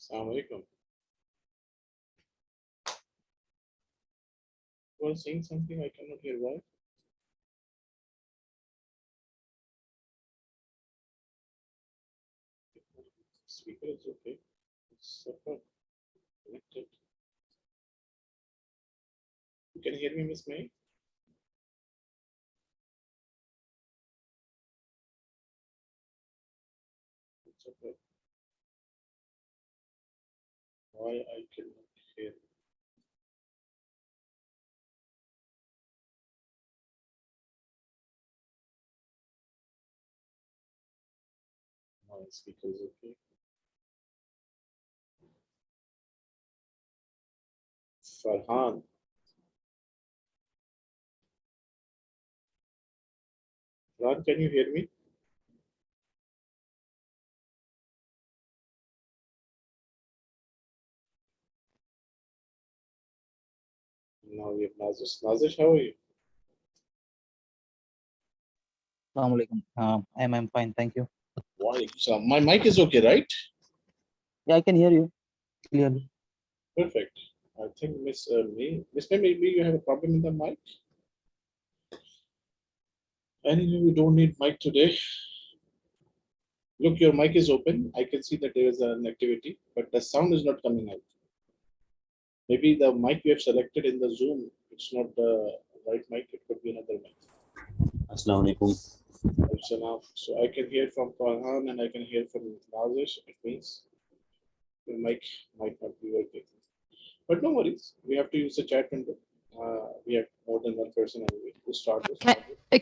Assalamu alaikum. You are saying something I cannot hear. Why? Speaker is okay. It's connected. You can hear me, Miss May? It's okay. Why I cannot hear? My speaker is okay. Farhan. Farhan, can you hear me? Now we have Nazish. Nazish, how are you? Assalamu alaikum. I'm fine, thank you. So my mic is okay, right? Yeah, I can hear you clearly. Perfect. I think Miss May, maybe you have a problem with the mic. Anyway, we don't need mic today. Look, your mic is open. I can see that there is an activity, but the sound is not coming out. Maybe the mic you have selected in the Zoom, it's not the right mic. It could be another mic. Assalamu alaikum. So I can hear from Farhan and I can hear from Nazish. It means the mic might not be working. But no worries. We have to use the chat window. We have more than one person anyway to start with.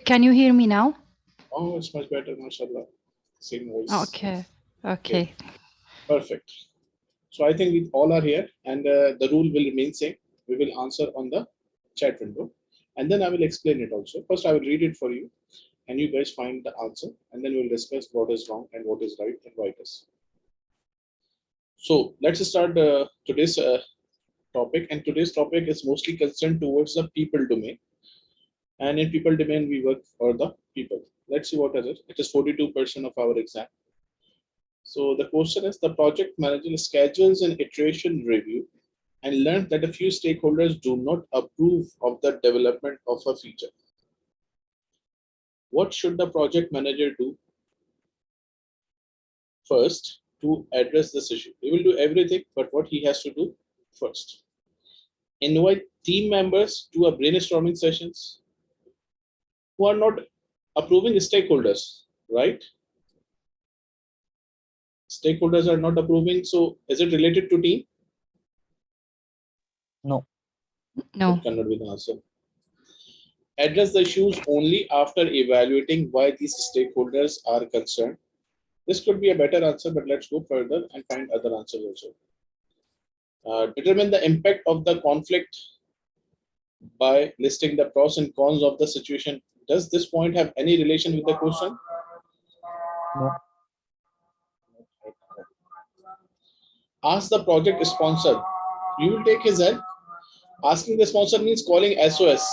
Can you hear me now? Oh, it's much better, mashallah. Same voice. Okay. Okay. Perfect. So I think we all are here, and the rule will remain same. We will answer on the chat window, and then I will explain it also. First, I will read it for you, and you guys find the answer, and then we'll discuss what is wrong and what is right and why it is. So let's start today's topic, and today's topic is mostly concerned towards the people domain. And in people domain, we work for the people. Let's see what is it. It is 42% of our exam. So the question is, the project manager schedules an iteration review and learned that a few stakeholders do not approve of the development of a feature. What should the project manager do first to address this issue? He will do everything, but what he has to do first? Invite team members to a brainstorming sessions who are not approving stakeholders, right? Stakeholders are not approving, so is it related to team? No. No. That cannot be the answer. Address the issues only after evaluating why these stakeholders are concerned. This could be a better answer, but let's go further and find other answers also. Determine the impact of the conflict by listing the pros and cons of the situation. Does this point have any relation with the question? No. Ask the project sponsor. You will take his help. Asking the sponsor means calling SOS.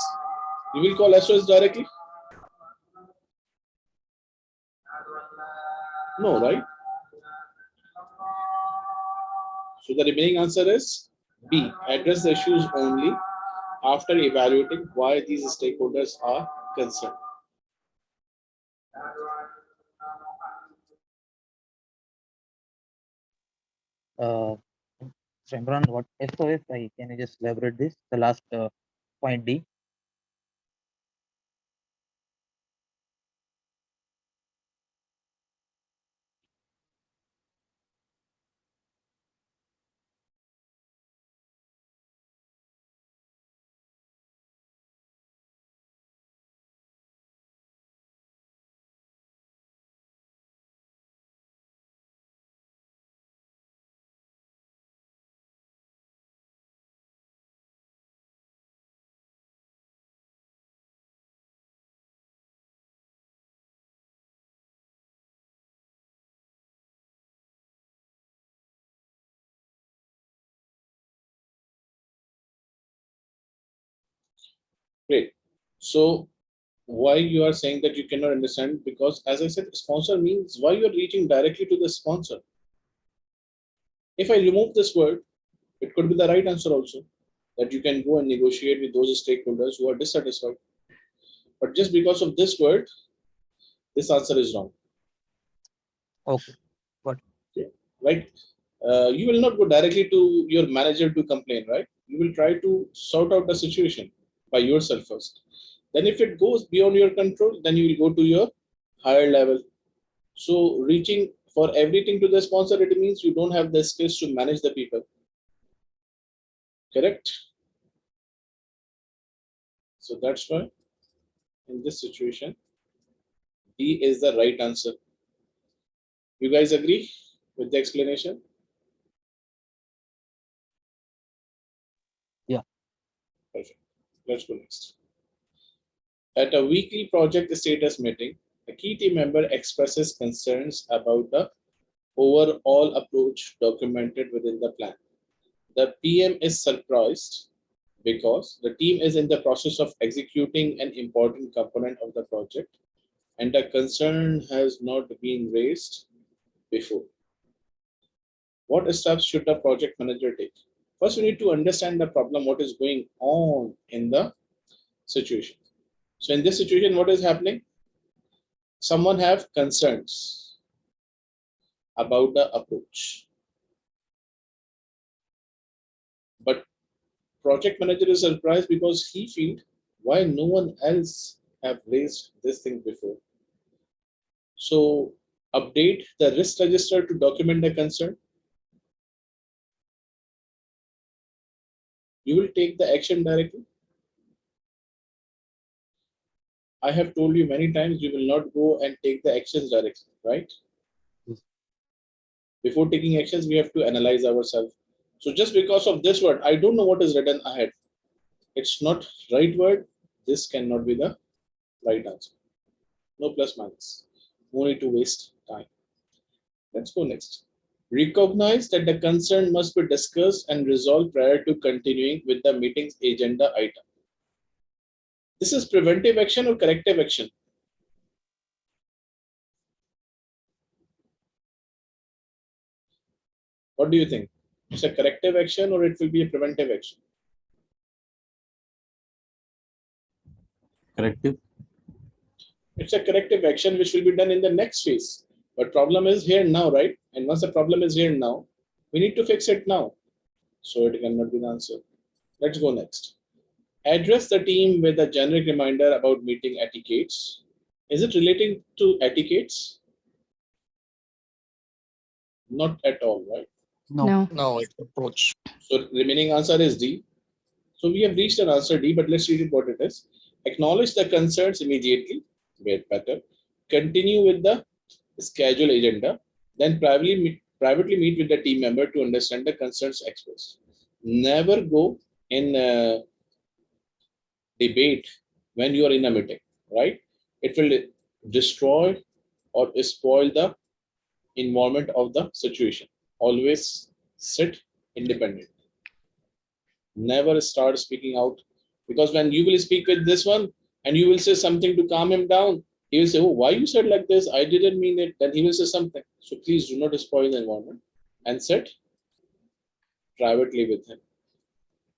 You will call SOS directly? No, right? So the remaining answer is B. Address the issues only after evaluating why these stakeholders are concerned. So Imran, what SOS? Can you just elaborate this? The last point D. Great. So why you are saying that you cannot understand? Because as I said, sponsor means why you are reaching directly to the sponsor. If I remove this word, it could be the right answer also, that you can go and negotiate with those stakeholders who are dissatisfied. But just because of this word, this answer is wrong. Okay. Right? You will not go directly to your manager to complain, right? You will try to sort out the situation by yourself first. Then if it goes beyond your control, then you will go to your higher level. So reaching for everything to the sponsor, it means you don't have the skills to manage the people. Correct? So that's why in this situation, D is the right answer. You guys agree with the explanation? Yeah. Perfect. Let's go next. At a weekly project status meeting, a key team member expresses concerns about the overall approach documented within the plan. The PM is surprised because the team is in the process of executing an important component of the project and the concern has not been raised before. What steps should the project manager take? First, we need to understand the problem, what is going on in the situation. So in this situation, what is happening? Someone have concerns about the approach. But project manager is surprised because he feels why no one else have raised this thing before. So update the risk register to document the concern. You will take the action directly. I have told you many times, you will not go and take the actions directly, right? Yes. Before taking actions, we have to analyze ourselves. So just because of this word, I don't know what is written ahead. It's not right word. This cannot be the right answer. No plus minus. No need to waste time. Let's go next. Recognize that the concern must be discussed and resolved prior to continuing with the meeting's agenda item. This is preventive action or corrective action? What do you think? It's a corrective action or it will be a preventive action? Corrective. It's a corrective action which will be done in the next phase. But problem is here now, right? And once the problem is here now, we need to fix it now. So it cannot be the answer. Let's go next. Address the team with a generic reminder about meeting etiquettes. Is it relating to etiquettes? Not at all, right? No. No, it's approach. So remaining answer is D. So we have reached an answer D, but let's read it what it is. Acknowledge the concerns immediately. Wait, better. Continue with the schedule agenda. Then privately meet with the team member to understand the concerns expressed. Never go in debate when you are in a meeting, right? It will destroy or spoil the environment of the situation. Always sit independent. Never start speaking out, because when you will speak with this one and you will say something to calm him down, he will say, oh, why you said like this? I didn't mean it. Then he will say something. So please do not spoil the environment and sit privately with him.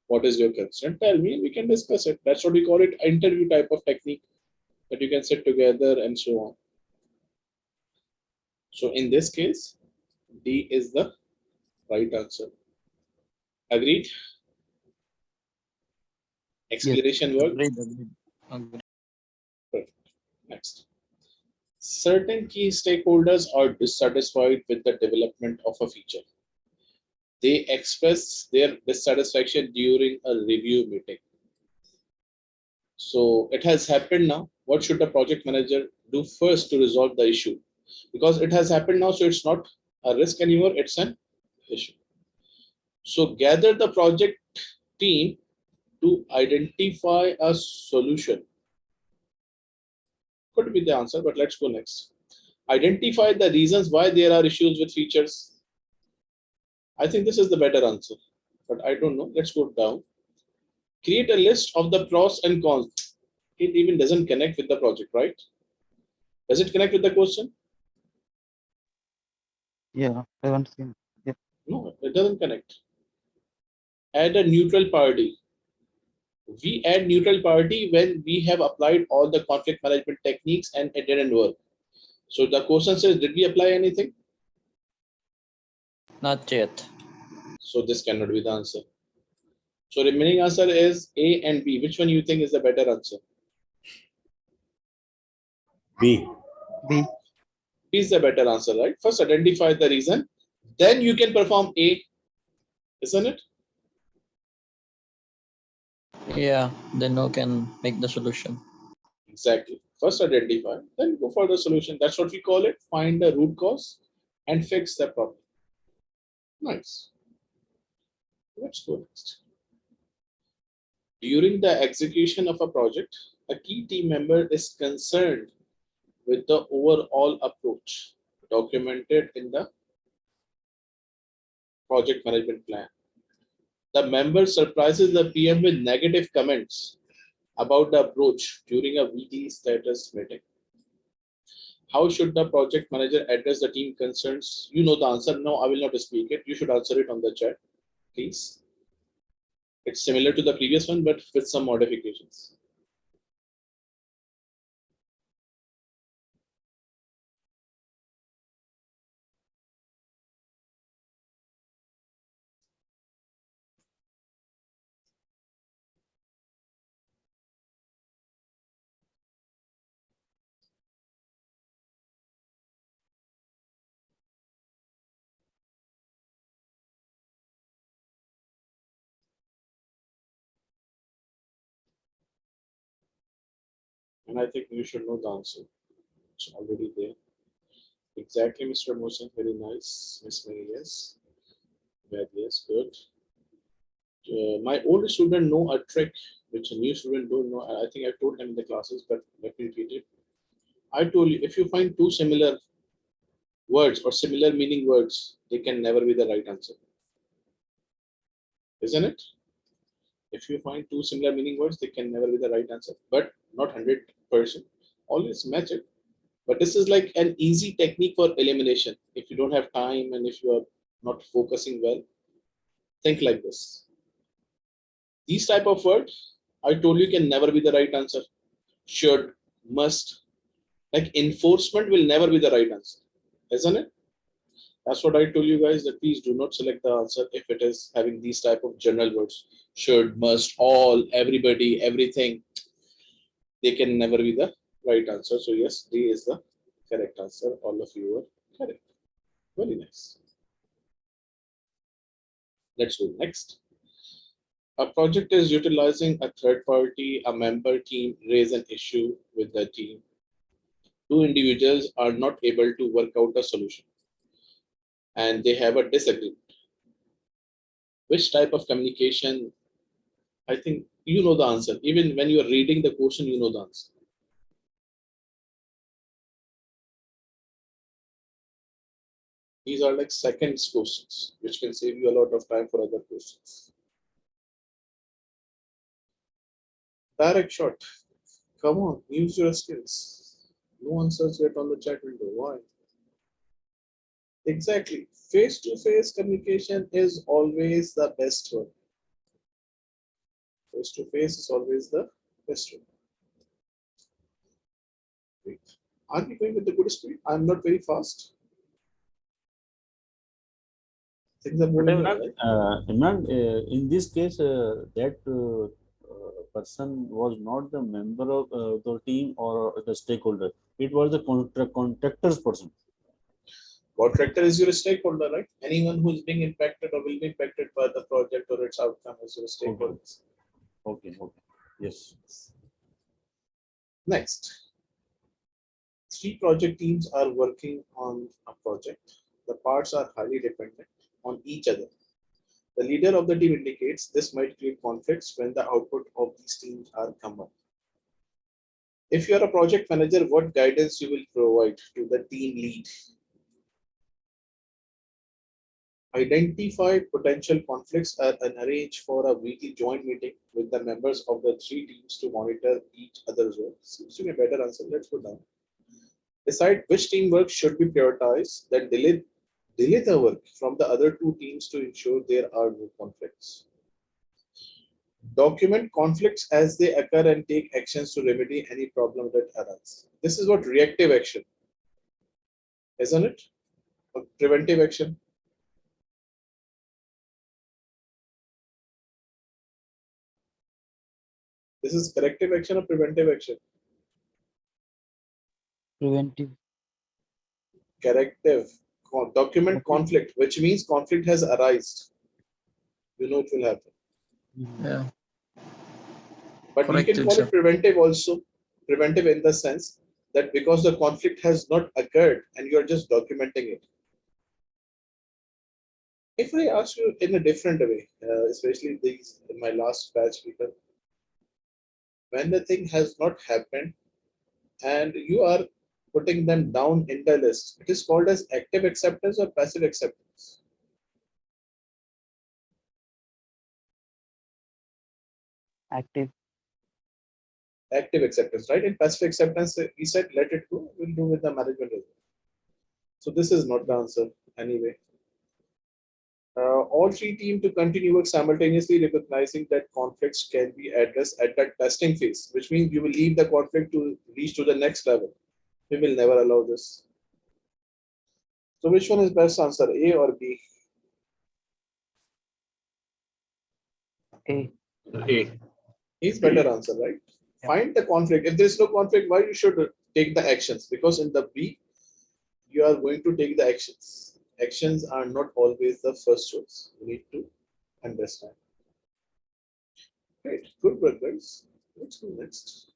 What is your concern? Tell me, and we can discuss it. That's what we call it, interview type of technique, that you can sit together and so on. So in this case, D is the right answer. Agreed? Explanation work. Agreed. Perfect. Next. Certain key stakeholders are dissatisfied with the development of a feature. They express their dissatisfaction during a review meeting. So it has happened now. What should the project manager do first to resolve the issue? Because it has happened now, so it's not a risk anymore, it's an issue. So gather the project team to identify a solution. Could be the answer, but let's go next. Identify the reasons why there are issues with features. I think this is the better answer, but I don't know. Let's go down. Create a list of the pros and cons. It even doesn't connect with the project, right? Does it connect with the question? Yeah, I haven't seen. Yeah. No, it doesn't connect. Add a neutral party. We add neutral party when we have applied all the conflict management techniques and it didn't work. So the question says, did we apply anything? Not yet. So this cannot be the answer. So remaining answer is A and B. Which one you think is the better answer? B. B. B is the better answer, right? First identify the reason, then you can perform A, isn't it? Yeah, then no can make the solution. Exactly. First identify, then go for the solution. That's what we call it. Find the root cause and fix the problem. Nice. Let's go next. During the execution of a project, a key team member is concerned with the overall approach documented in the project management plan. The member surprises the PM with negative comments about the approach during a weekly status meeting. How should the project manager address the team concerns? You know the answer. No, I will not speak it. You should answer it on the chat, please. It's similar to the previous one, but with some modifications. And I think you should know the answer. It's already there. Exactly, Mr. Mohsen. Very nice. Miss Mary, yes. Bad, yes. Good. My old student know a trick which a new student don't know. I think I told him in the classes, but let me repeat it. I told you, if you find two similar words or similar meaning words, they can never be the right answer. Isn't it? If you find two similar meaning words, they can never be the right answer, but not 100%. Always match it. But this is like an easy technique for elimination. If you don't have time and if you are not focusing well, think like this. These type of words, I told you can never be the right answer. Should, must, like enforcement will never be the right answer, isn't it? That's what I told you guys, that please do not select the answer if it is having these type of general words. Should, must, all, everybody, everything. They can never be the right answer. So yes, D is the correct answer. All of you are correct. Very nice. Let's go next. A project is utilizing a third party, a member team raise an issue with the team. Two individuals are not able to work out a solution and they have a disagreement. Which type of communication? I think you know the answer. Even when you are reading the question, you know the answer. These are like seconds questions, which can save you a lot of time for other questions. Direct shot. Come on, use your skills. No answers yet on the chat window. Why? Exactly. Face-to-face communication is always the best one. Face-to-face is always the best one. Great. Are we going with the good speed? I'm not very fast. Things are But moving Imran, well, right? In this case, that person was not the member of the team or the stakeholder. It was the contractor's person. Contractor is your stakeholder, right? Anyone who is being impacted or will be impacted by the project or its outcome is your stakeholder. Okay. Yes. Next, three project teams are working on a project. The parts are highly dependent on each other. The leader of the team indicates this might create conflicts when the output of these teams are combined. If you are a project manager, what guidance you will provide to the team lead? Identify potential conflicts and arrange for a weekly joint meeting with the members of the three teams to monitor each other's work. Seems to be a better answer. Let's go down. Decide which teamwork should be prioritized, then delay the work from the other two teams to ensure there are no conflicts. Document conflicts as they occur and take actions to remedy any problem that arises. This is what reactive action, isn't it? Or preventive action. This is corrective action or preventive action? Preventive. Corrective. Document Okay. conflict, which means conflict has arisen. You know it will happen. Yeah. But we can Corrective, call sir. it preventive also. Preventive in the sense that because the conflict has not occurred and you are just documenting it. If I ask you in a different way, especially these in my last batch people, when the thing has not happened and you are putting them down in the list, it is called as active acceptance or passive acceptance. Active. Active acceptance, right? In passive acceptance, we said let it go, we'll do with the management. So this is not the answer anyway. All three teams to continue work simultaneously, recognizing that conflicts can be addressed at the testing phase, which means you will leave the conflict to reach to the next level. We will never allow this. So which one is best answer, A or B? A. A. Is better answer, right? Yeah. Find the conflict. If there is no conflict, why you should take the actions? Because in the B, you are going to take the actions. Actions are not always the first choice. You need to understand. Great, good work, guys. Let's go next.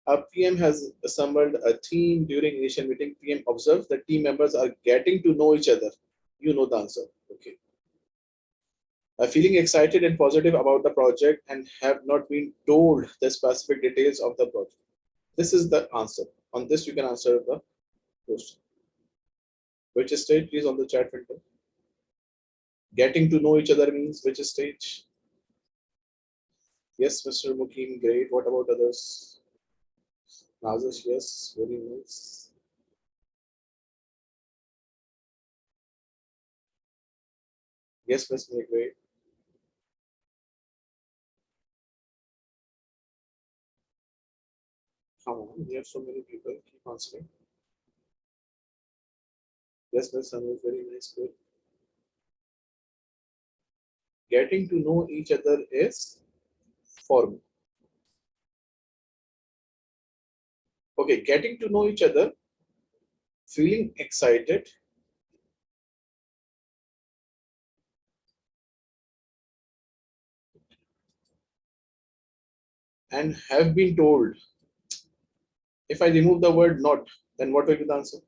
Our PM has assembled a team during initial meeting. PM observes that team members are getting to know each other. You know the answer. Okay. Feeling excited and positive about the project and have not been told the specific details of the project. This is the answer. On this, you can answer the question. Which stage? Please on the chat window. Getting to know each other means which stage? Yes, Mr. Mukim, great. What about others? Nazish, yes, very nice. Yes, Miss May, great. Come on, we have so many people. Keep answering. Yes, Miss Anu, very nice, good. Getting to know each other is formal. Okay, getting to know each other, feeling excited, and have been told. If I remove the word not, then what will be the answer?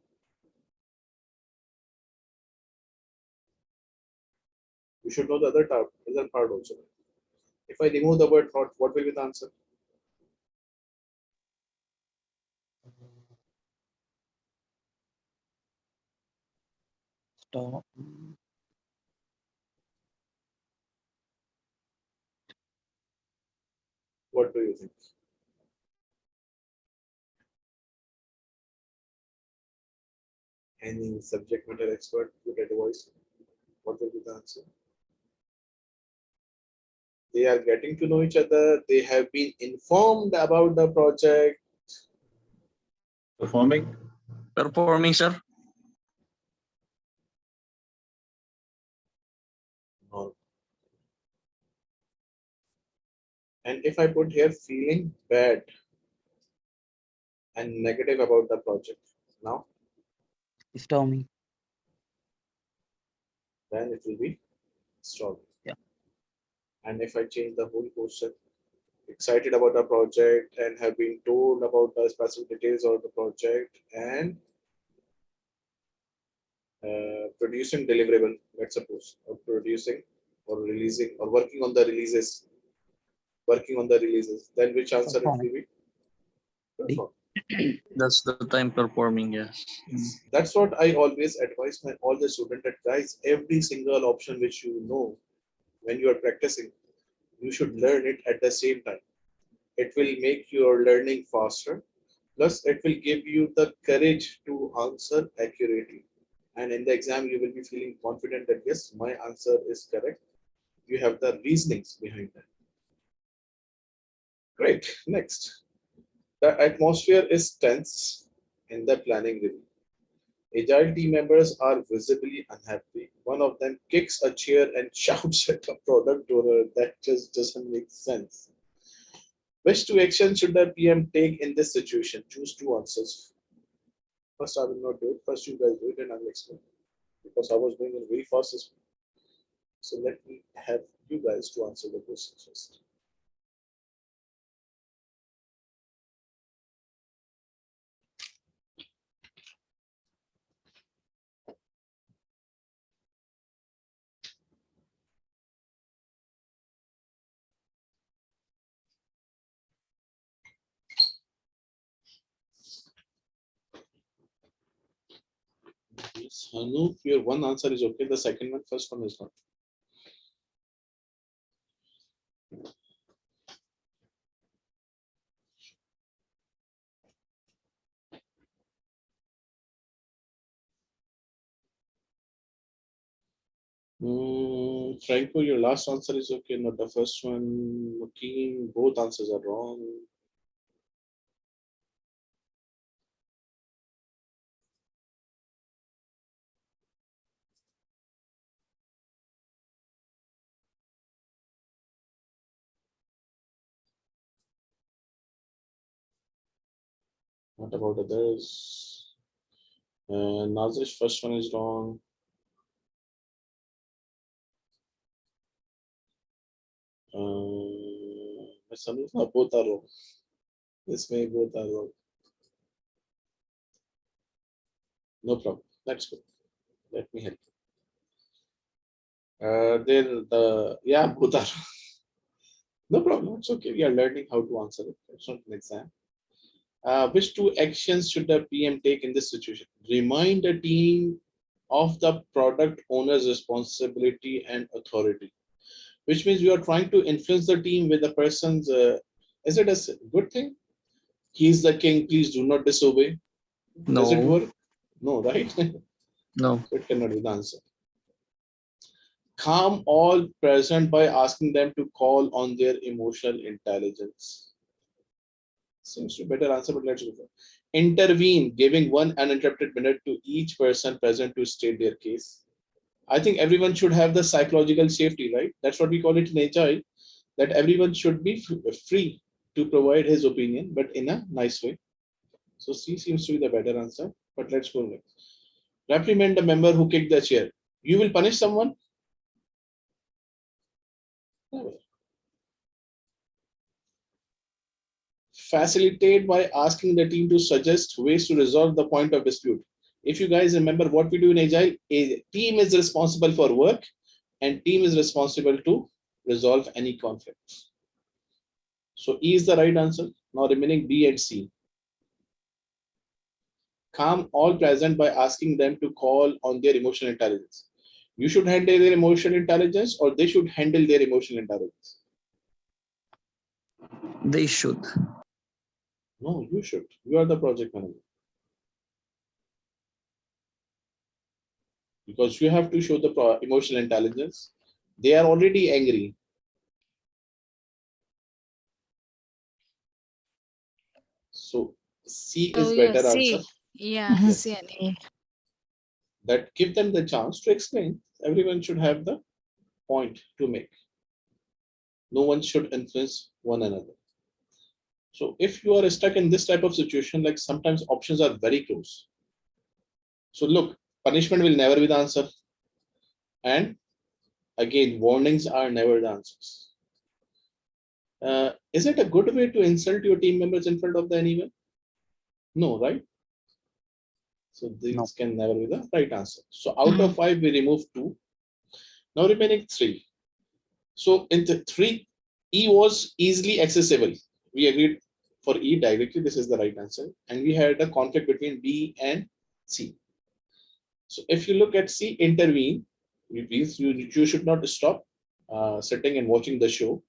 You should know the other part also. If I remove the word not, what will be the answer? Stop. What do you think? Any subject matter expert would advise. What will be the answer? They are getting to know each other. They have been informed about the project. Performing. Performing, sir. No. And if I put here feeling bad and negative about the project, now Stormy. then it will be strong. Yeah. And if I change the whole question, excited about the project and have been told about the specific details of the project and producing deliverable, let's suppose, or producing or releasing or working on the releases, then which answer it will Performing. be? D. Perform. That's the time performing, yes. That's what I always advise my all the students that guys, every single option which you know when you are practicing, you should learn it at the same time. It will make your learning faster. Plus, it will give you the courage to answer accurately And in the exam, you will be feeling confident that yes, my answer is correct. You have the reasonings behind that. Great. Next, the atmosphere is tense in the planning review. Agile team members are visibly unhappy. One of them kicks a chair and shouts at a product owner. That just doesn't make sense. Which two actions should the PM take in this situation? Choose two answers. First, I will not do it. First, you guys do it, and I will explain. Because I was doing it very fast as well. So let me have you guys to answer the question first. Yes, Hanu, your one answer is okay. The second one, first one is not. Franco, your last answer is okay, not the first one. Joaquin, both answers are wrong. What about others? Nazir's first one is wrong. Both are wrong. This may both are wrong. No problem. That's good. Let me help you. Then both are. No problem. It's okay. We are learning how to answer it. It's not an exam. Which two actions should the PM take in this situation? Remind the team of the product owner's responsibility and authority, which means you are trying to influence the team with the person's. Is it a good thing? He is the king. Please do not disobey. Does it No, work? No, right? no. It cannot be the answer. Calm all present by asking them to call on their emotional intelligence. Seems to be better answer, but let's go for it. Intervene, giving 1 uninterrupted minute to each person present to state their case. I think everyone should have the psychological safety, right? That's what we call it in Agile, that everyone should be free to provide his opinion, but in a nice way. So C seems to be the better answer, but let's go next. Reprimand the member who kicked the chair. You will punish someone? Never. Facilitate by asking the team to suggest ways to resolve the point of dispute. If you guys remember what we do in Agile, a team is responsible for work and team is responsible to resolve any conflicts. So E is the right answer. Now remaining B and C. Calm all present by asking them to call on their emotional intelligence. You should handle their emotional intelligence or they should handle their emotional intelligence. They should. No, you should. You are the project manager. Because you have to show the emotional intelligence. They are already angry. So C is better answer. Yeah, Mhm. C and A. That give them the chance to explain. Everyone should have the point to make. No one should influence one another. So if you are stuck in this type of situation, like sometimes options are very close. So look, punishment will never be the answer. And again, warnings are never the answers. Is it a good way to insult your team members in front of anyone? No, right? So these No. can never be the right answer. So out of 5, we remove 2. Now remaining 3. So in the 3, E was easily accessible. We agreed for E directly, this is the right answer. And we had a conflict between B and C. So if you look at C, intervene, you should not stop sitting and watching the show.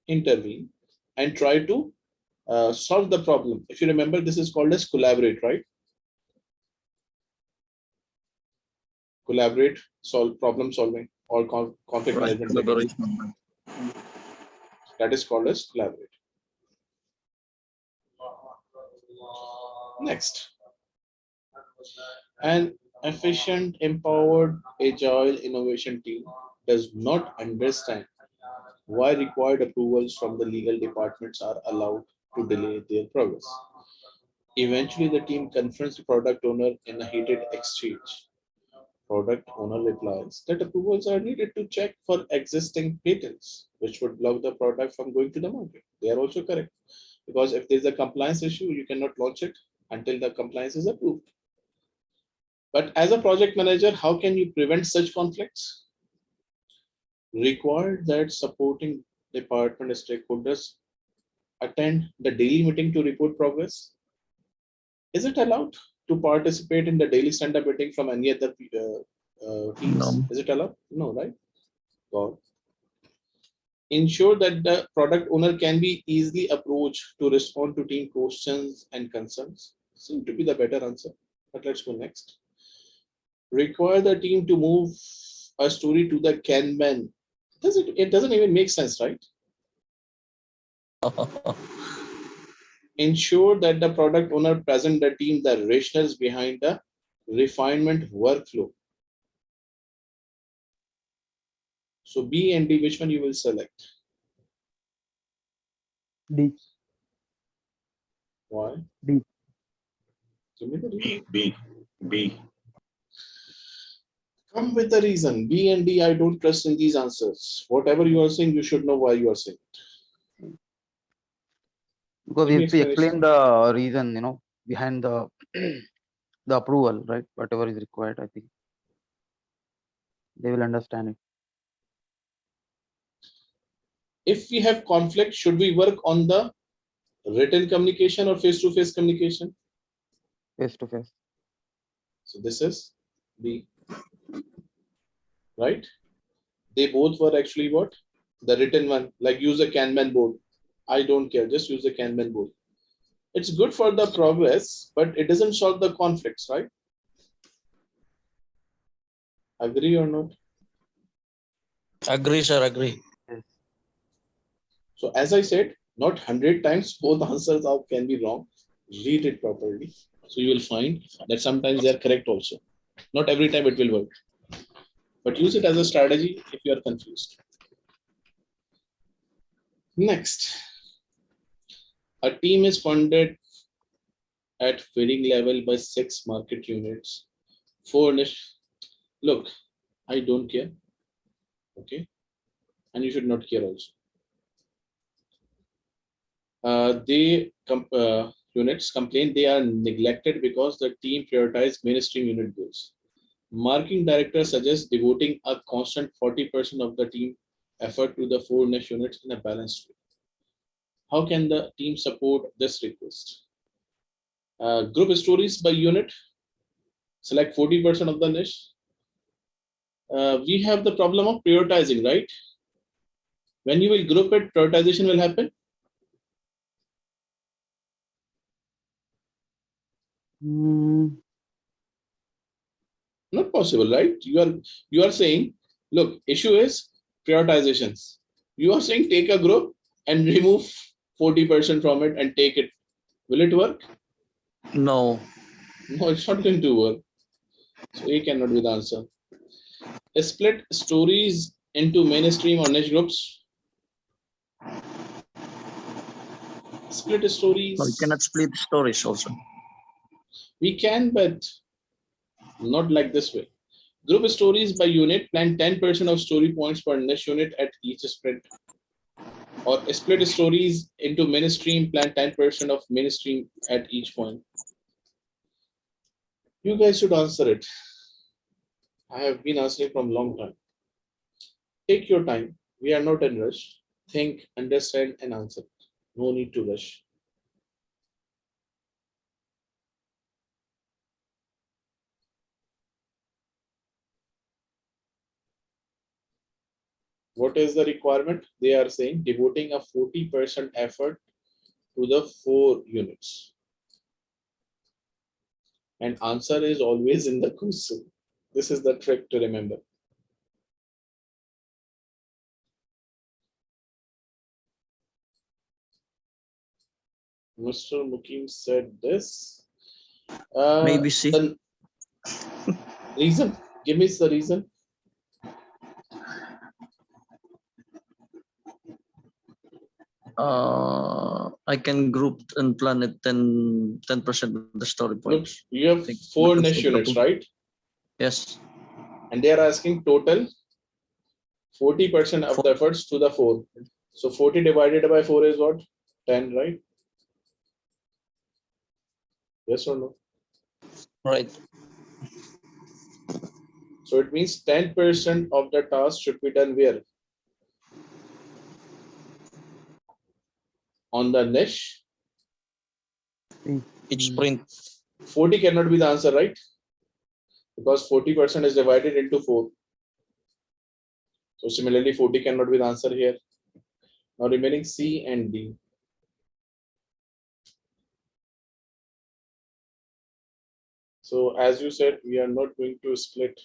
Intervene and try to solve the problem. If you remember, this is called as collaborate, right? collaborate, solve problem solving, or conflict Right, management technique. collaboration. That is called as collaborate. Next, an efficient, empowered, agile innovation team does not understand why required approvals from the legal departments are allowed to delay their progress. Eventually, the team confronts the product owner in a heated exchange. Product owner replies that approvals are needed to check for existing patents, which would block the product from going to the market. They are also correct, because if there's a compliance issue, you cannot launch it until the compliance is approved. But as a project manager, how can you prevent such conflicts? Require that supporting department stakeholders attend the daily meeting to report progress. Is it allowed to participate in the daily stand-up meeting from any other teams? No. Is it allowed? No, right? God. Ensure that the product owner can be easily approached to respond to team questions and concerns. Seem to be the better answer. But let's go next. Require the team to move a story to the Kanban. It doesn't even make sense, right? Ensure that the product owner present the team the rationales behind the refinement workflow. So B and D, which one you will select? D. Why? D. Give me the reason. B. Come with the reason. B and D, I don't trust in these answers. Whatever you are saying, you should know why you are saying it. Because Give we me have to explain explanation. the reason, behind the the approval, right? Whatever is required, I think they will understand it. If we have conflict, should we work on the written communication or face-to-face communication? Face to face. So this is B, right? They both were actually what? The written one, like use a Kanban board. I don't care, just use a Kanban board. It's good for the progress, but it doesn't solve the conflicts, right? Agree or not? Agree, sir, agree. Yes. So as I said, not 100 times both answers can be wrong. Read it properly. So you will find that sometimes they are correct also. Not every time it will work. But use it as a strategy if you are confused. Next, a team is funded at varying level by 6 market units. 4 niche. Look, I don't care. Okay. And you should not care also. Units complain they are neglected because the team prioritizes mainstream unit goals. Marketing director suggests devoting a constant 40% of the team effort to the 4 niche units in a balanced way. How can the team support this request? Group stories by unit, select 40% of the niche. We have the problem of prioritizing, right? When you will group it, prioritization will happen. Not possible, right? You are saying, look, issue is prioritizations. You are saying take a group and remove 40% from it and take it. Will it work? No. No, it's not going to work. So A cannot be the answer. Split stories into mainstream or niche groups. Split stories. No, you cannot split stories also. We can, but not like this way. Group stories by unit, plan 10% of story points per niche unit at each sprint. Or split stories into mainstream, plan 10% of mainstream at each point. You guys should answer it. I have been answering from long time. Take your time. We are not in rush. Think, understand, and answer. No need to rush. What is the requirement? They are saying devoting a 40% effort to the 4 units. And answer is always in the question. This is the trick to remember. Mr. Mukim said this. Maybe C. The reason? Give me the reason. I can group and plan it 10% of the story Look, points. you have Think 4 because niche of the units, book. right? Yes. And they are asking total 40% of the efforts to the 4. So 40 divided by 4 is what? 10, right? Yes or no? Right. So it means 10% of the task should be done where? On the niche. Each sprint. 40 cannot be the answer, right? Because 40% is divided into 4. So similarly, 40 cannot be the answer here. Now remaining C and D. So as you said, we are not going to split.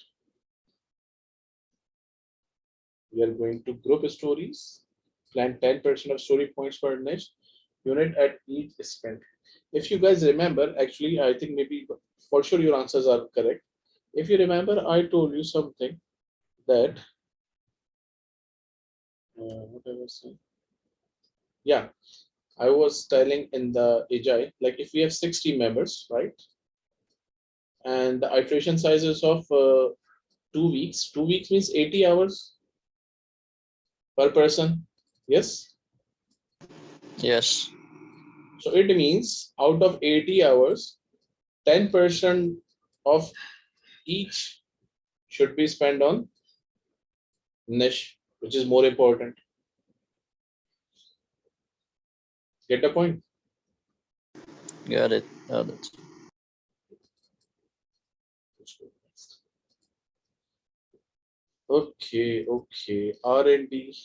We are going to group stories, plan 10% of story points per niche unit at each sprint. If you guys remember, actually, I think maybe for sure your answers are correct. If you remember, I told you something that what I was saying. Yeah, I was telling in the Agile, like if we have 60 members, right? And the iteration sizes of 2 weeks. 2 weeks means 80 hours per person. Yes. Yes. So it means out of 80 hours, 10% of each should be spent on niche, which is more important. Get the point? Got it. Got it. Okay, okay. R&D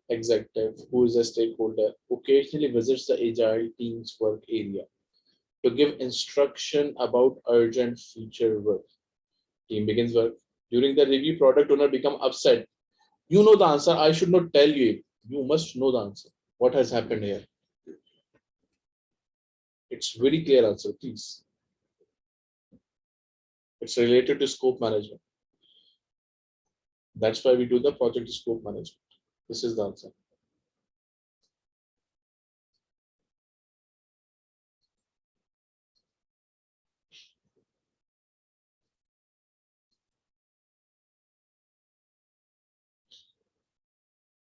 executive, who is a stakeholder, occasionally visits the agile team's work area to give instruction about urgent feature work. Team begins work. During the review, product owner become upset. You know the answer. I should not tell you. You must know the answer. What has happened here? It's very clear answer, please. It's related to scope management. That's why we do the project scope management. This is the answer.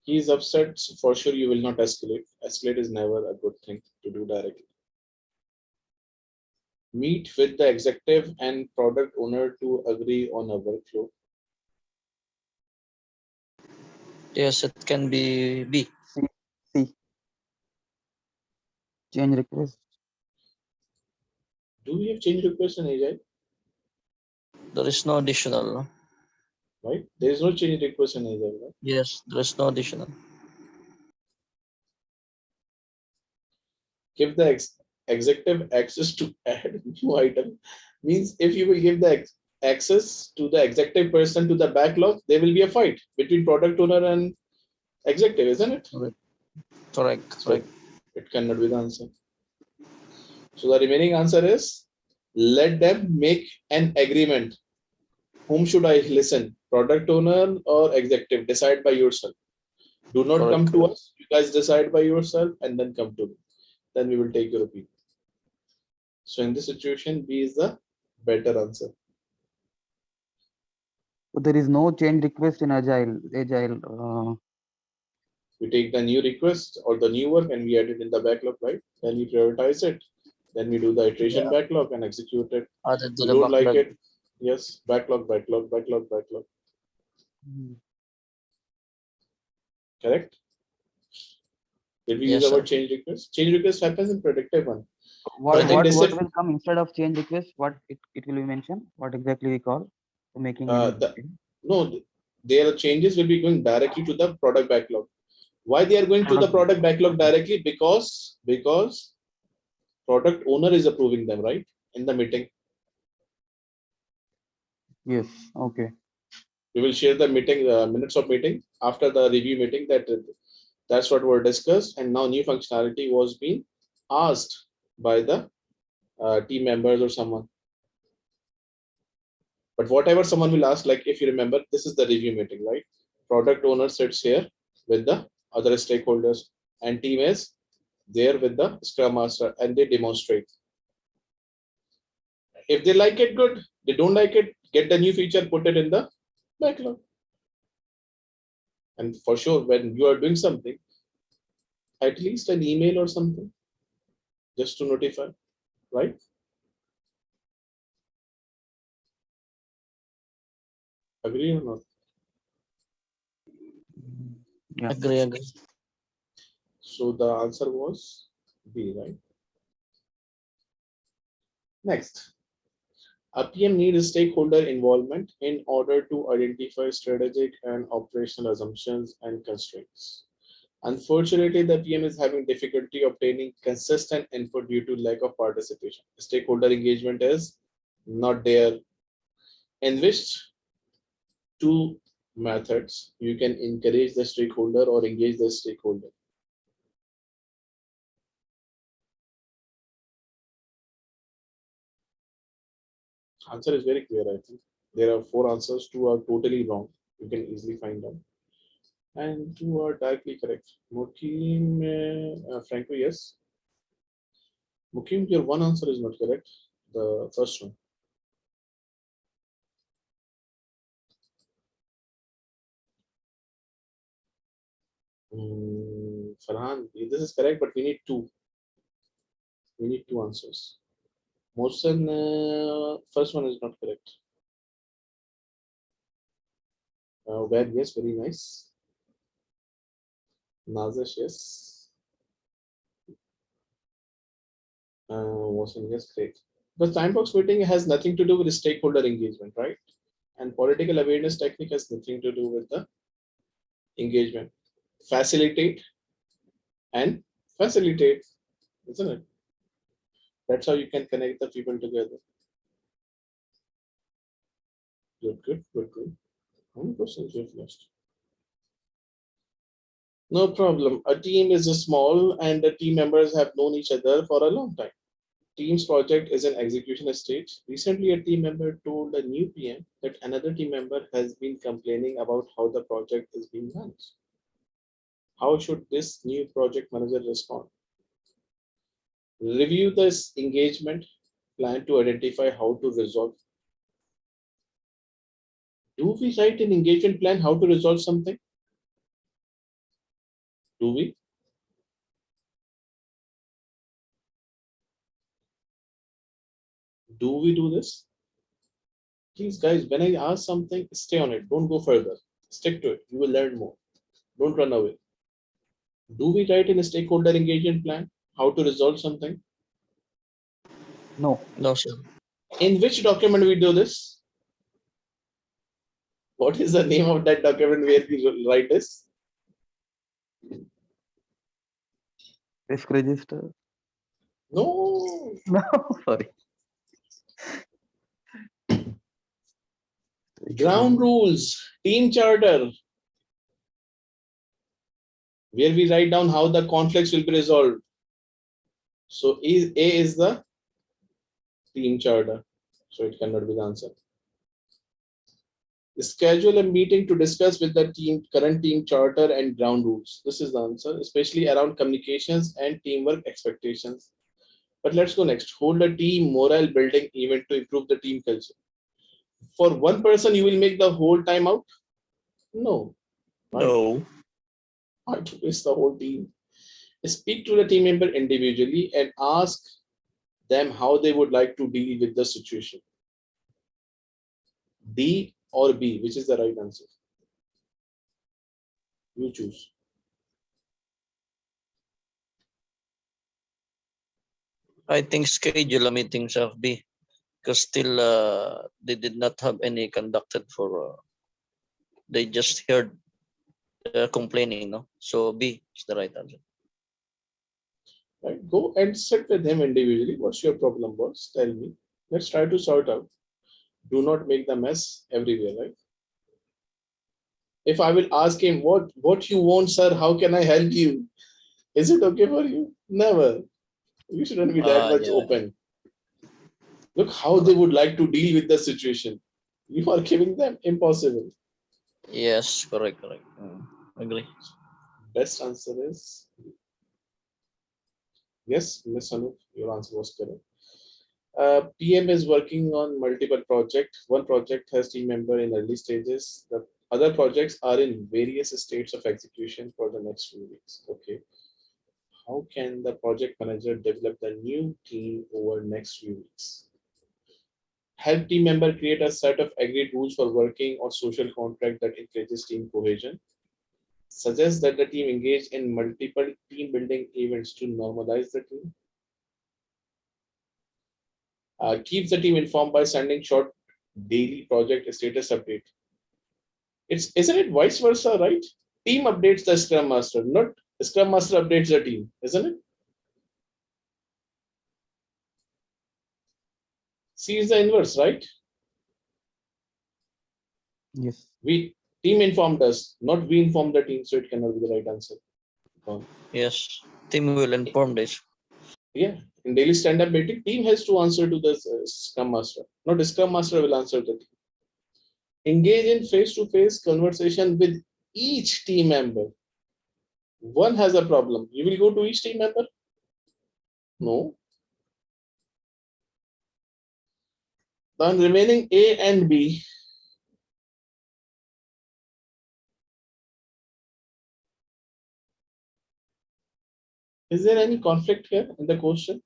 He is upset, so for sure you will not escalate. Escalate is never a good thing to do directly. Meet with the executive and product owner to agree on a workflow. Yes, it can be B. C. Change request. Do we have change request in Agile? There is no additional. Right? There is no change request in Agile, right? Yes, there is no additional. Give the executive access to add new item. Means if you will give the access to the executive person to the backlog, there will be a fight between product owner and executive, isn't it? Correct. So it cannot be the answer. So the remaining answer is let them make an agreement. Whom should I listen? Product owner or executive? Decide by yourself. Do not come to us. You guys decide by yourself and then come to me. Then we will take your opinion. So in this situation, B is the better answer. So there is no change request in Agile. We take the new request or the new work and we add it in the backlog, right? Then we prioritize it. Then we do the iteration backlog and execute it. Added to You the don't like backlog. it? Yes, backlog. Correct? Did we use Yes, our sir. change request? Change request happens in predictive one. What I think what will come instead of change request? What it will be mentioned? What exactly we call for making no, their changes will be going directly to the product backlog. Why they are going to the product backlog directly? Because product owner is approving them, right? In the meeting. Yes. Okay. We will share the meeting minutes of meeting after the review meeting. That's what were discussed, and now new functionality was being asked by the team members or someone. But whatever someone will ask, like if you remember, this is the review meeting, right? Product owner sits here with the other stakeholders, and team is there with the Scrum Master, and they demonstrate. If they like it, good. They don't like it, get the new feature, put it in the backlog. And for sure, when you are doing something, at least an email or something, just to notify, right? Agree or not? Yeah. Agree. So the answer was B, right? Next, a PM needs stakeholder involvement in order to identify strategic and operational assumptions and constraints. Unfortunately, the PM is having difficulty obtaining consistent input due to lack of participation. Stakeholder engagement is not there. In which two methods you can encourage the stakeholder or engage the stakeholder? Answer is very clear, I think. There are 4 answers, 2 are totally wrong. You can easily find out. And 2 are directly correct. Mukim, Franco, yes. Mukim, your one answer is not correct. The first one. Farhan, this is correct, but we need 2. We need 2 answers. Mohsen, first one is not correct. Well, yes, very nice. Nazish, yes. Mohsen, yes, great. But time box meeting has nothing to do with stakeholder engagement, right? And political awareness technique has nothing to do with the engagement. Facilitate and facilitate, isn't it? That's how you can connect the people together. Good. How many questions you've lost? No problem. A team is small and the team members have known each other for a long time. Team's project is in execution stage. Recently, a team member told a new PM that another team member has been complaining about how the project is being managed. How should this new project manager respond? Review this engagement plan to identify how to resolve. Do we write an engagement plan how to resolve something? Do we? Do we do this? Please, guys, when I ask something, stay on it. Don't go further. Stick to it. You will learn more. Don't run away. Do we write in a stakeholder engagement plan how to resolve something? No. No, sir. In which document we do this? What is the name of that document where we write this? Risk register. No. No. Sorry. Ground rules, team charter, where we write down how the conflicts will be resolved. So A is the team charter. So it cannot be the answer. Schedule a meeting to discuss with the team current team charter and ground rules. This is the answer, especially around communications and teamwork expectations. But let's go next. Hold a team morale building event to improve the team culture. For one person, you will make the whole time out? No. Right? No. Why to waste the whole team? Speak to the team member individually and ask them how they would like to deal with the situation. D or B, which is the right answer? You choose. I think schedule a meetings of B because still they did not have any conducted for. They just heard complaining, no? So B is the right answer. Right? Go and sit with him individually. What's your problem was? Tell me. Let's try to sort out. Do not make the mess everywhere, right? If I will ask him, what you want, sir? How can I help you? Is it okay for you? Never. You shouldn't be that much Yeah, open. Look how they would like to deal with the situation. You are giving them impossible. yes, correct, correct. Agree. Best answer is yes, Miss Anup, your answer was correct. PM is working on multiple projects. One project has team member in early stages. The other projects are in various states of execution for the next few weeks. Okay. How can the project manager develop the new team over next few weeks? Help team member create a set of agreed rules for working or social contract that encourages team cohesion. Suggest that the team engage in multiple team building events to normalize the team. Keep the team informed by sending short daily project status update. Isn't it vice versa, right? Team updates the Scrum Master, not Scrum Master updates the team, isn't it? C is the inverse, right? Yes. We team informed us, not we informed the team, so it cannot be the right answer. Yes, team will inform this. Yeah, in daily stand-up meeting, team has to answer to the Scrum Master, not the Scrum Master will answer the team. Engage in face-to-face conversation with each team member. One has a problem. You will go to each team member? No. Then remaining A and B. Is there any conflict here in the question?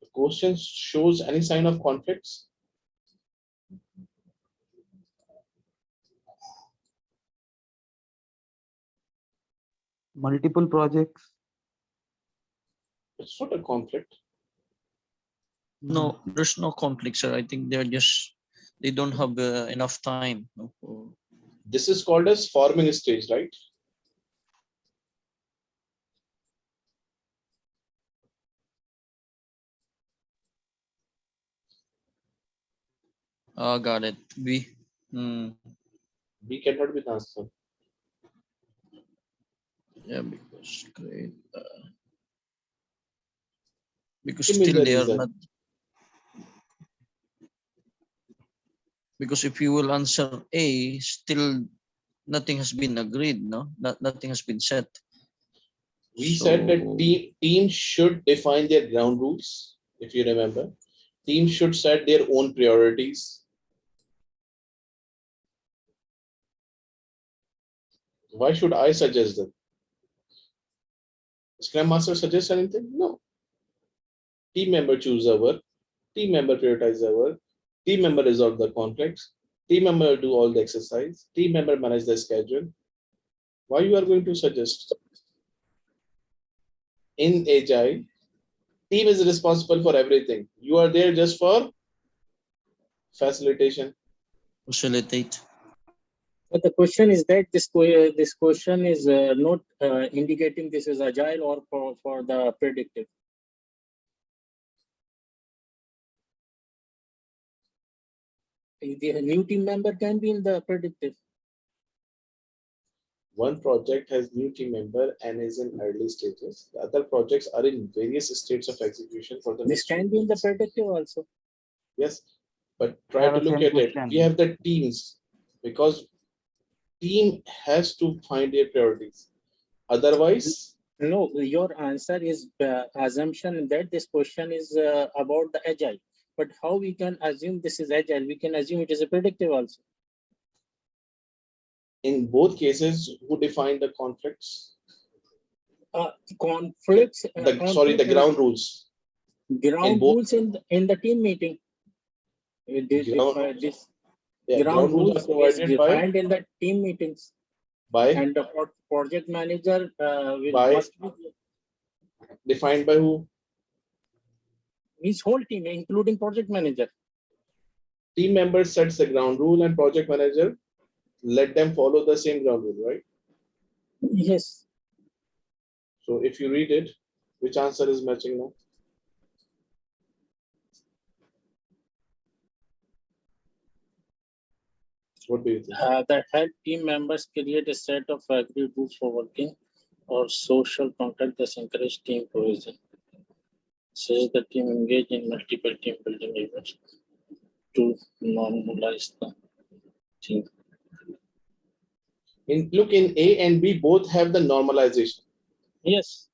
The question shows any sign of conflicts? Multiple projects. It's not a conflict. No, there's no conflict, sir. I think they don't have enough time. This is called as forming stage, right? Got it. B cannot be the answer. Yeah, because great. Because Give me still the they are reason. not. Because if you will answer A, still nothing has been agreed. No, nothing has been set. We said that So team should define their ground rules. If you remember, team should set their own priorities. Why should I suggest them? Scrum Master suggests anything? No. Team member choose the work. Team member prioritize the work. Team member resolve the conflicts. Team member do all the exercise. Team member manage the schedule. Why you are going to suggest? In Agile, team is responsible for everything. You are there just for facilitation. facilitate. But the question is that this question is not indicating this is agile or for the predictive. The new team member can be in the predictive. One project has new team member and is in early stages. The other projects are in various states of execution for the This next few can be in the weeks. predictive also. Yes, but I try have to a look same at it. question. We have the teams because team has to find their priorities. Otherwise, No, your answer is assumption that this question is about the agile. But how we can assume this is agile? We can assume it is a predictive also. in both cases, who define the conflicts? Conflicts. The ground rules. Ground both- rules in the team meeting. This Yeah, ground rules are is provided defined in the team meetings, by and the project manager By- must be defined by who? his whole team, including project manager. Team member sets the ground rule and project manager let them follow the same ground rule, right? Yes. So if you read it, which answer is matching now? What do you think? That help team members create a set of agreed rules for working or social contact that encourage team cohesion. Says the team engage in multiple team building events to normalize the team. Look, in A and B both have the normalization, Yes,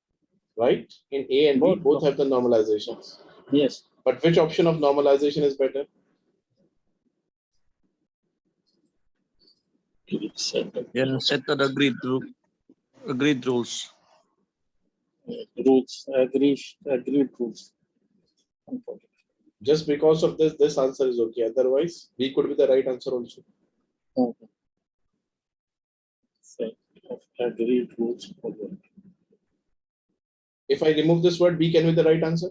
right? In A and B Both. both have the normalizations. yes. But which option of normalization is better? Yeah, set the agreed rules. Rules, agreed rules. Just because of this answer is okay. Otherwise, B could be the right answer also. Okay. Set of agreed rules for work. If I remove this word, B can be the right answer.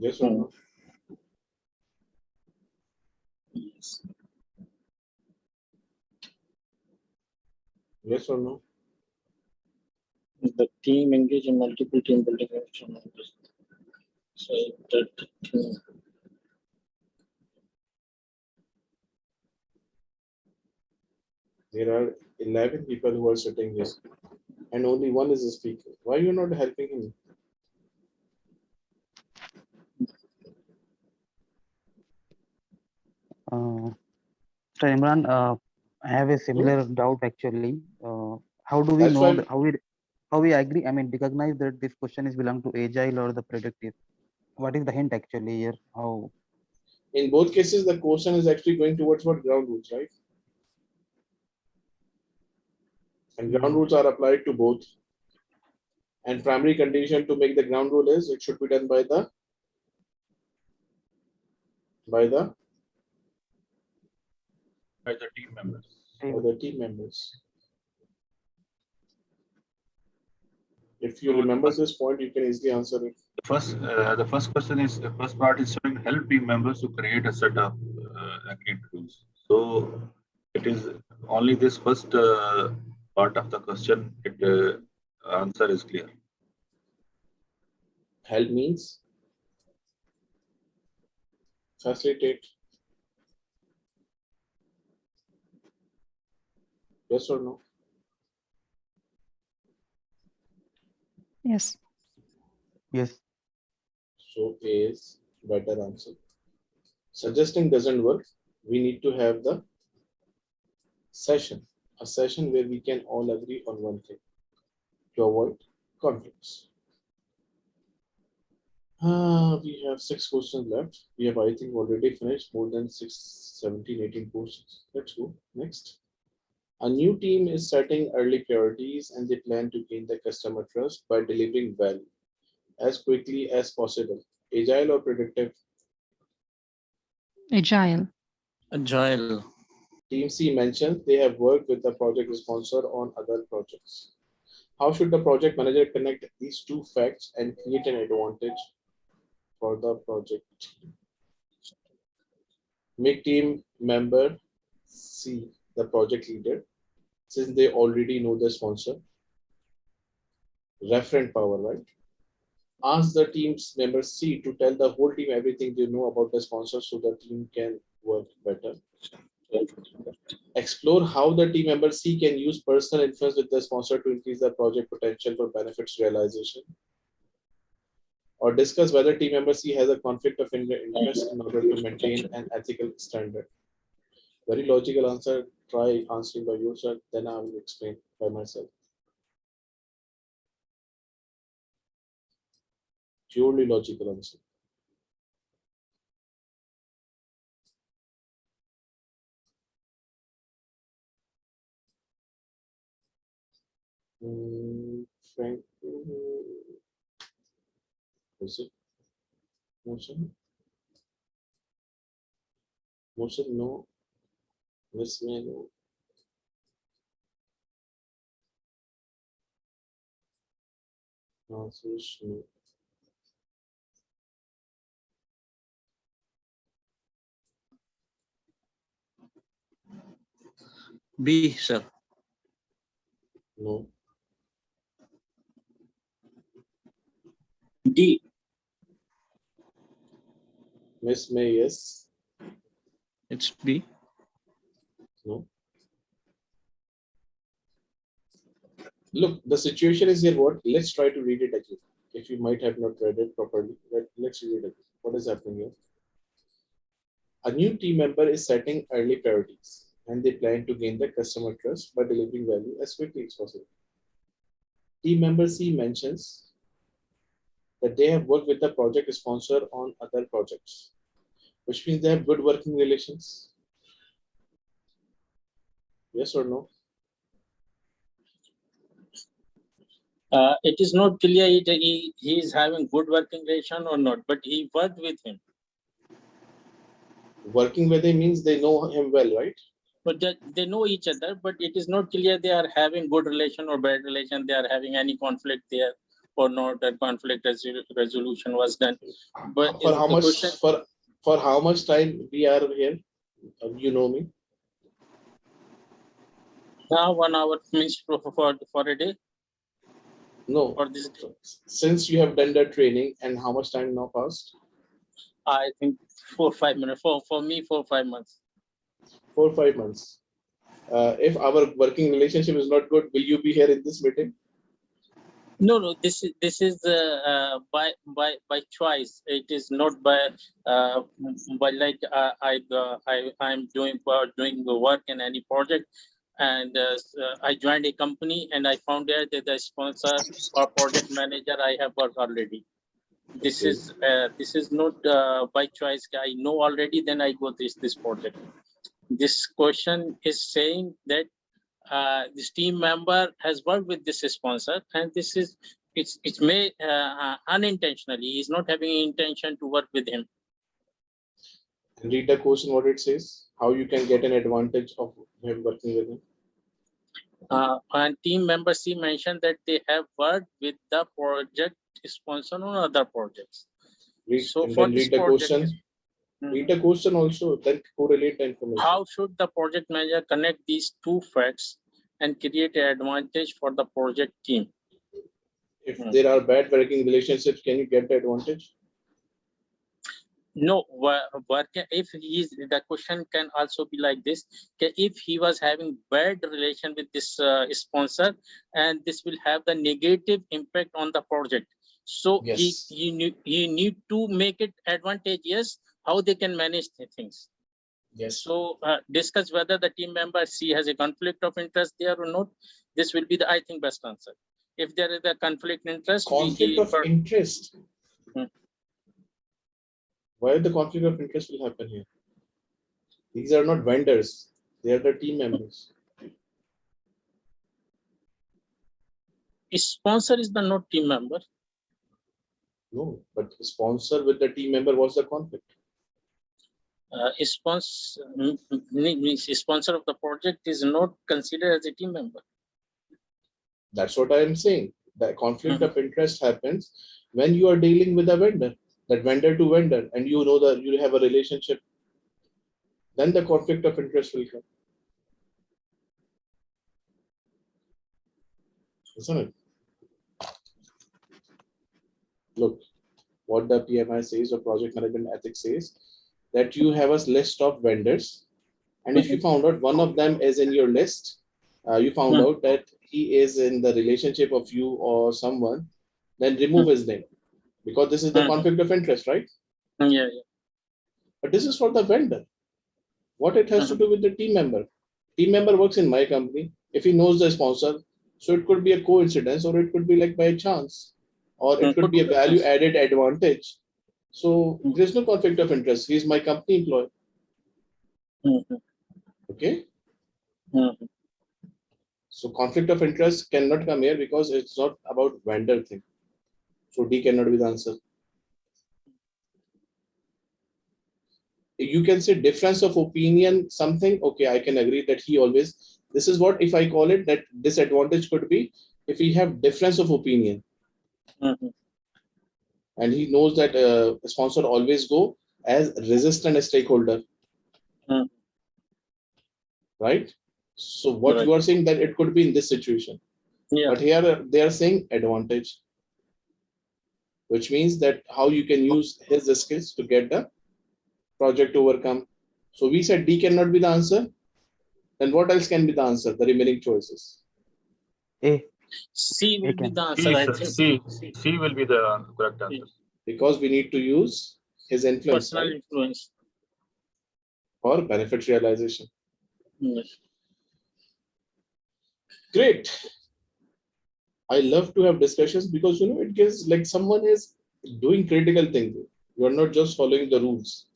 Yes or no? Yes. Yes or no? The team engage in multiple team building events. So that team. There are 11 people who are sitting here, and only one is a speaker. Why are you not helping him? So Imran, I have a similar doubt actually. How do we That's know why- that, how we agree? I mean, recognize that this question is belong to agile or the predictive. What is the hint actually here? How? In both cases, the question is actually going towards what ground rules, right? And ground rules are applied to both. And primary condition to make the ground rule is it should be done by the team members. team members. If you remember this point, you can easily answer it. The first question is the first part is showing help team members to create a set of agreed rules. So it is only this first part of the question. Answer is clear. Help means facilitate. Yes or no? Yes. Yes. So A is better answer. Suggesting doesn't work. We need to have the session, a session where we can all agree on one thing to avoid conflicts. We have 6 questions left. We have, I think, already finished more than 17, 18 questions. Let's go next. A new team is setting early priorities and they plan to gain the customer trust by delivering value as quickly as possible. Agile or predictive? Agile. Agile. Team C mentions they have worked with the project sponsor on other projects. How should the project manager connect these two facts and create an advantage for the project? Make team member C the project leader since they already know the sponsor. Referent power, right? Ask the team's member C to tell the whole team everything they know about the sponsor so the team can work better. Explore how the team member C can use personal influence with the sponsor to increase the project potential for benefits realization. Or discuss whether team member C has a conflict of interest in order to maintain an ethical standard. Very logical answer. Try answering by yourself, then I will explain by myself. Purely logical answer. Frank, is it motion? Motion, no. Miss me, no. Answers, no. B, sir. No. D. Miss May, yes. It's B. No. Look, the situation is here. What? Let's try to read it again. If you might have not read it properly, let's read it again. What is happening here? A new team member is setting early priorities, and they plan to gain the customer trust by delivering value as quickly as possible. Team member C mentions that they have worked with the project sponsor on other projects, which means they have good working relations. Yes or no? It is not clear he is having good working relation or not, but he worked with him. Working with him means they know him well, right? But they know each other, but it is not clear they are having good relation or bad relation. They are having any conflict there or not. That conflict resolution was done. But For how the much? question, For how much time we are here? You know me. now 1 hour means for a day No. for this day. Since you have done the training, and how much time now passed? I think 4 or 5 minutes. For me, 4 or 5 months. 4 or 5 months. If our working relationship is not good, will you be here in this meeting? No. This is by choice. It is not by like I'm doing the work in any project, and I joined a company and I found out that the sponsor or project manager I have worked already. This Okay. is not by choice. I know already. Then I go this project. This question is saying that this team member has worked with this sponsor, and this is it's made unintentionally. He's not having intention to work with him. Read the question what it says. How you can get an advantage of him working with him. And team member C mentioned that they have worked with the project sponsor on other projects. Read, So and for then this read the project, question. Read the question also, then correlate the information. how should the project manager connect these two facts and create an advantage for the project team? If there are bad working relationships, can you get the advantage? No, if he is, the question can also be like this: if he was having bad relation with this sponsor, and this will have the negative impact on the project. So Yes. he need to make it advantageous how they can manage the things. Yes. So discuss whether the team member C has a conflict of interest there or not. This will be the, I think, best answer. If there is a conflict interest, Conflict of interest. Why the conflict of interest will happen here? These are not vendors. They are the team members. Sponsor is the not team member. No, but sponsor with the team member was the conflict. Sponsor of the project is not considered as a team member. That's what I am saying. The conflict of interest happens when you are dealing with a vendor, that vendor to vendor, and you know that you have a relationship. Then the conflict of interest will come. Isn't it? Look, what the PMI says or project management ethics says, that you have a list of vendors, and if you found out one of them is in your list, you found out that he is in the relationship of you or someone, then remove his name, because this is the conflict of interest, right? Yeah. But this is for the vendor. What it has to do with the team member? Team member works in my company. If he knows the sponsor, so it could be a coincidence, or it could be like by chance, or it could be a value added advantage. So there's no conflict of interest. He's my company employee. Okay. So conflict of interest cannot come here because it's not about vendor thing. So D cannot be the answer. You can say difference of opinion, something. Okay, I can agree that he always, this is what, if I call it, that disadvantage could be if we have difference of opinion. And he knows that sponsor always go as resistant stakeholder. Right? So what you are saying that it could be in this situation. Yeah. But here they are saying advantage, which means that how you can use his skills to get the project to overcome. So we said D cannot be the answer. Then what else can be the answer? The remaining choices. A. C will be can. the answer, I think. C will be the correct answer. Because we need to use his influence, Personal right, influence. for benefit realization. Yes. Great. I love to have discussions because it gives like someone is doing critical things. You are not just following the rules.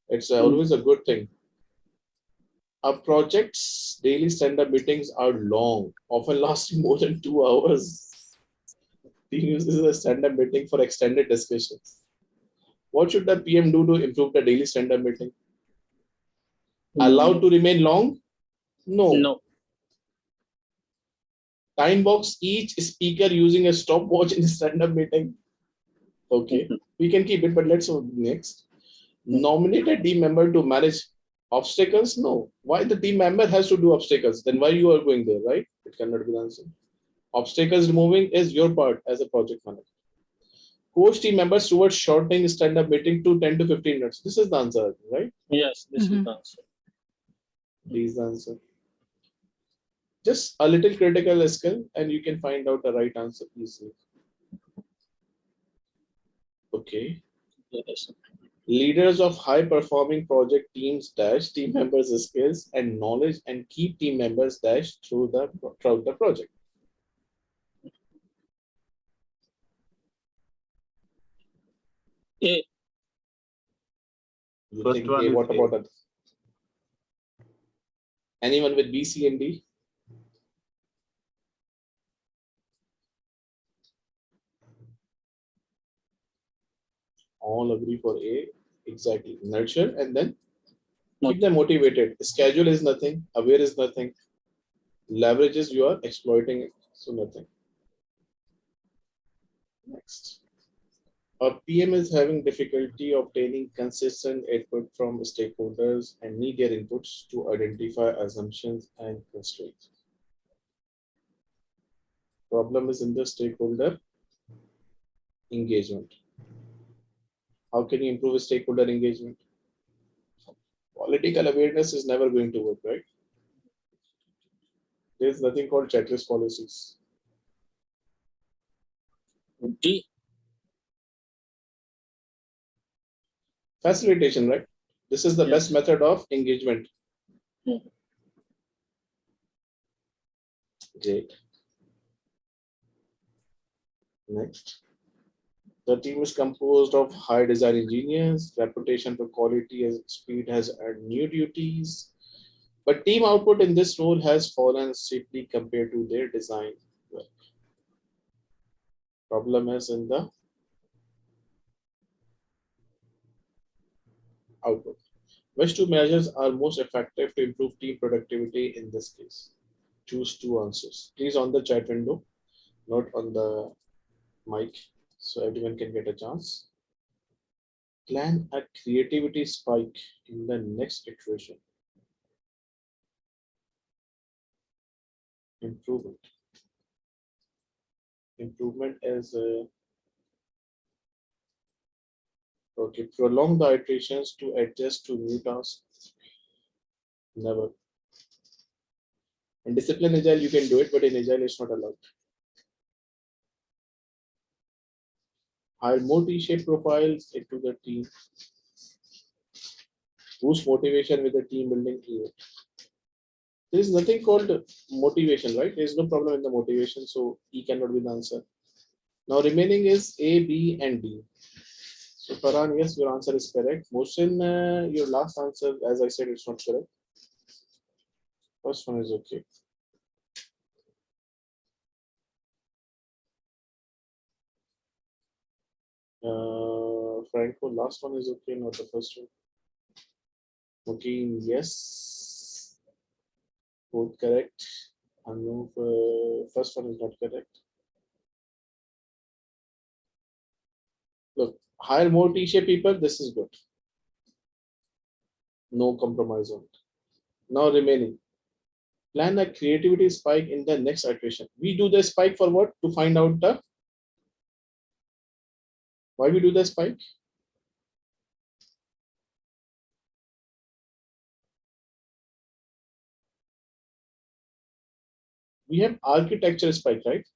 It's always a good thing. Our project's daily stand-up meetings are long, often lasting more than 2 hours. Team uses a stand-up meeting for extended discussions. What should the PM do to improve the daily stand-up meeting? Allowed to remain long? No. No. Time box each speaker using a stopwatch in the stand-up meeting. Okay, we can keep it, but let's go next. Nominate a team member to manage obstacles? No. Why the team member has to do obstacles? Then why you are going there, right? It cannot be the answer. Obstacles removing is your part as a project manager. Coach team members towards shortening stand-up meeting to 10 to 15 minutes. This is the answer, right? Yes, this is the answer. This is the answer. Just a little critical skill and you can find out the right answer easily. Okay. Yes. Leaders of high performing project teams dash team members skills and knowledge and keep team members dash throughout the project. A. You First think one A, is what A. about others? Anyone with B, C, and D? All agree for A. Exactly. Nurture and then keep them motivated. Schedule is nothing. Aware is nothing. Leverages you are exploiting it. So nothing. Next. A PM is having difficulty obtaining consistent input from stakeholders and need their inputs to identify assumptions and constraints. Problem is in the stakeholder engagement. How can you improve stakeholder engagement? Political awareness is never going to work, right? There's nothing called checklist policies. D. Facilitation, right? This is the Yes. best method of engagement. Great. Next. The team is composed of high design engineers. Reputation for quality and speed has added new duties. But team output in this role has fallen steeply compared to their design work. Problem is in the output. Which two measures are most effective to improve team productivity in this case? Choose two answers. Please on the chat window, not on the mic, so everyone can get a chance. Plan a creativity spike in the next iteration. Improvement. Improvement is okay. Prolong the iterations to adjust to new tasks. Never. In discipline agile, you can do it, but in agile, it's not allowed. Hire more T-shaped profiles into the team. Boost motivation with the team building event. There is nothing called motivation, right? There is no problem in the motivation, so E cannot be the answer. Now remaining is A, B, and D. So Farhan, yes, your answer is correct. Mohsin, your last answer, as I said, it's not correct. First one is okay. Franco, last one is okay, not the first one. Okay, yes. Both correct. Anup, first one is not correct. Look, hire more T-shaped people, this is good. No compromise on it. Now remaining. Plan a creativity spike in the next iteration. We do the spike for what? To find out the why we do the spike? We have architecture spike, right?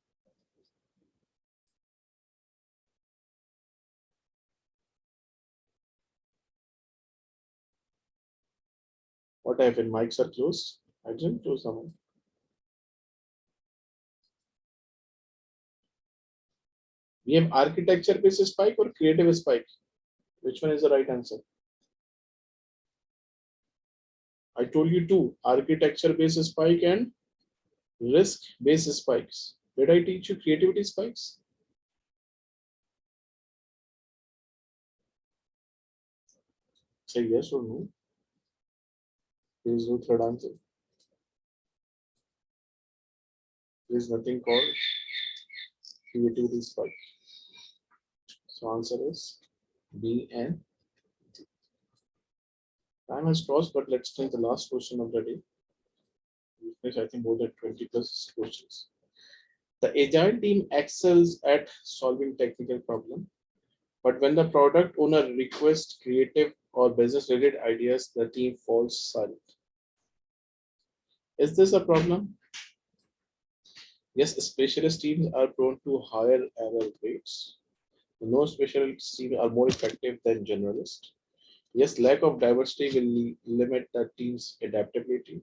What happened? Mics are closed. I didn't close them. We have architecture based spike or creative spike. Which one is the right answer? I told you two, architecture based spike and risk based spikes. Did I teach you creativity spikes? Say yes or no. There is no third answer. There is nothing called creativity spike. So answer is B and D. Time has crossed, but let's take the last question of the day. We finished, I think, more than 20 plus questions. The agile team excels at solving technical problems, but when the product owner requests creative or business related ideas, the team falls silent. Is this a problem? Yes, specialist teams are prone to higher error rates. No specialist teams are more effective than generalists. Yes, lack of diversity will limit the team's adaptability.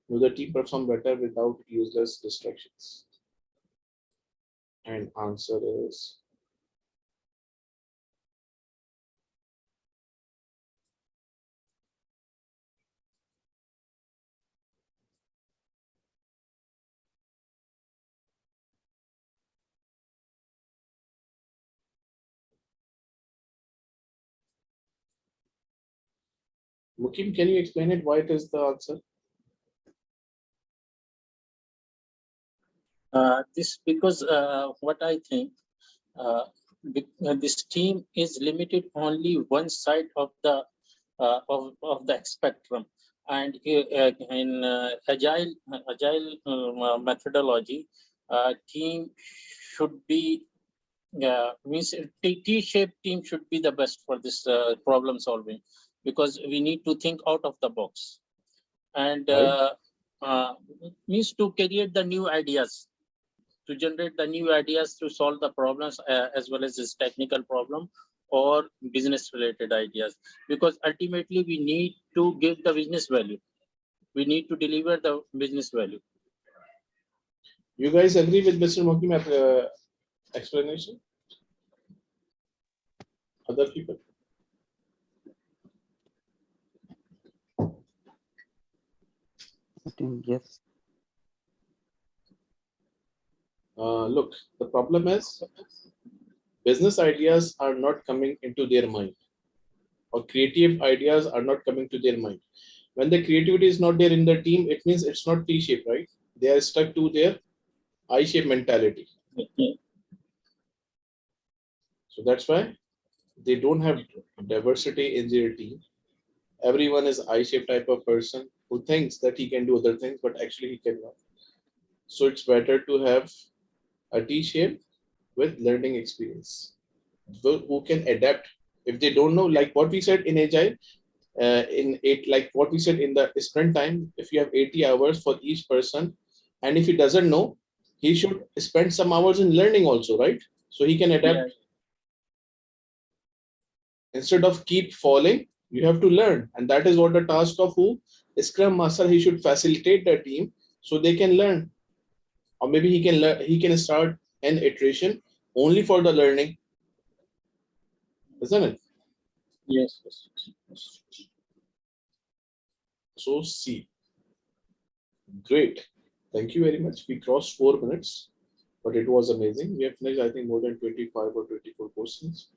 No, the team perform better without useless distractions. And answer is Mukim, can you explain it why it is the answer? This because what I think, this team is limited only one side of the spectrum, and in agile methodology, team should be means T-shaped team should be the best for this problem solving, because we need to think out of the box, and means to create the new ideas, to generate the new ideas to solve the problems, as well as this technical problem or business related ideas, because ultimately we need to give the business value. We need to deliver the business value. You guys agree with Mr. Mukim explanation? Other people? I think yes. Look, the problem is business ideas are not coming into their mind, or creative ideas are not coming to their mind. When the creativity is not there in the team, it means it's not T-shaped, right? They are stuck to their I-shaped mentality. So that's why they don't have diversity in their team. Everyone is I-shaped type of person who thinks that he can do other things, but actually he cannot. So it's better to have a T-shape with learning experience, who can adapt. If they don't know, like what we said in Agile, like what we said in the sprint time, if you have 80 hours for each person, and if he doesn't know, he should spend some hours in learning also, right? So he can adapt. Yeah. Instead of keep falling, you have to learn, and that is what the task of who Scrum Master. He should facilitate the team so they can learn, or maybe he can learn. He can start an iteration only for the learning, isn't it? Yes. So C. Great. Thank you very much. We crossed 4 minutes, but it was amazing. We have finished, I think, more than 25 or 24 questions.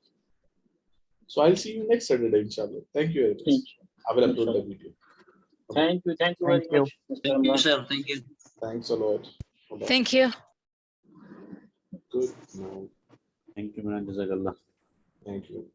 So I'll see you next Saturday, inshallah. Thank you very much. I will upload the video. Thank you very much, Mr. Thank you, Amran. sir. Thank you. Thanks a lot. Bye-bye. Thank you. Good. No, Thank you, man. Jazakallah. thank you.